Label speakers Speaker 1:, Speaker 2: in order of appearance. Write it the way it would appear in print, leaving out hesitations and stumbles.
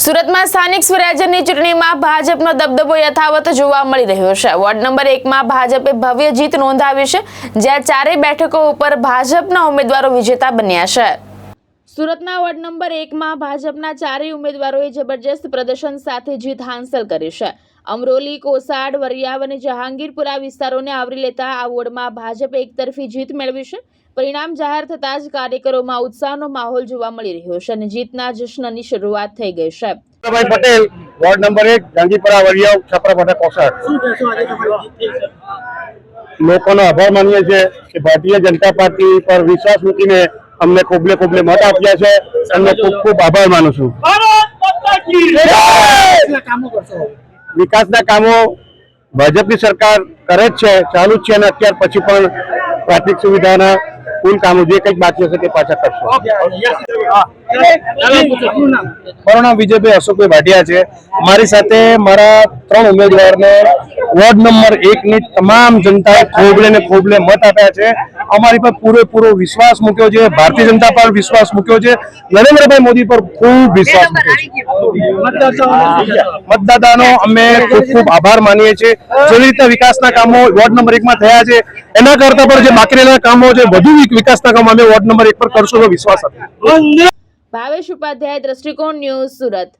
Speaker 1: સુરતમાં સ્થાનિક સ્વરાજ્યની ચૂંટણીમાં ભાજપનો દબદબો યથાવત જોવા મળી રહ્યો છે। વોર્ડ નંબર 1માં ભાજપે ભવ્ય જીત નોંધાવી છે, જ્યાં ચારેય બેઠકો ઉપર ભાજપના ઉમેદવારો વિજેતા બન્યા છે। સુરતના વોર્ડ નંબર 1માં ભાજપના ચારેય ઉમેદવારોએ જબરજસ્ત પ્રદર્શન સાથે જીત હાંસલ કરી છે। અમરોલી, કોસાડ, વરિયાવ અને જહાંગીરપુરા વિસ્તારોને આવરી લેતા આ વોર્ડમાં ભાજપે એકતરફી જીત મેળવી છે। પરિણામ જાહેર થતાં જ કાર્યકરોમાં ઉત્સાહનો માહોલ જોવા મળી રહ્યો છે અને જીતના જશ્નની શરૂઆત થઈ ગઈ છે।
Speaker 2: ભાઈ પટેલ, વોર્ડ નંબર 1, જહાંગીરપુરા, વરિયાવ, છપરાપટા, કોસાડ। લોકોનો આભાર માનીએ છીએ કે ભારતીય જનતા પાર્ટી પર વિશ્વાસ મૂકીને અમને ખૂબલે મત આપ્યા છે। એમનો ખૂબ આભાર માનું છું। વિકાસના કામો ભાજપની સરકાર કરે જ છે, ચાલુ જ છે અને અત્યાર પછી પણ પ્રાથમિક સુવિધાના કુલ કામો જે કંઈક બાકી હશે તે પાછા કરશો।
Speaker 3: મારું નામ વિજયભાઈ અશોકભાઈ ભાટિયા છે। મારી સાથે મારા 3 ઉમેદવારને વોર્ડ નંબર 1 ની તમામ જનતાએ ખોબલે મત આપ્યા છે। અમારી પર પૂરેપૂરો વિશ્વાસ મૂક્યો છે, ભારતીય જનતા પર વિશ્વાસ મૂક્યો છે, નરેન્દ્રભાઈ મોદી પર ખૂબ વિશ્વાસ મૂક્યો છે। મતદાતાનો અમે ખૂબ આભાર માનીએ છીએ। જેવી રીતે વિકાસના કામો વોર્ડ નંબર 1 માં થયા છે, એના કરતા પણ જે બાકી રહેલા કામો છે, વધુ વિકાસના કામો અમે વોર્ડ નંબર 1 પર કરશું તો વિશ્વાસ હતો।
Speaker 1: ભાવેશ ઉપાધ્યાય, દ્રષ્ટિકોણ ન્યૂઝ, સુરત।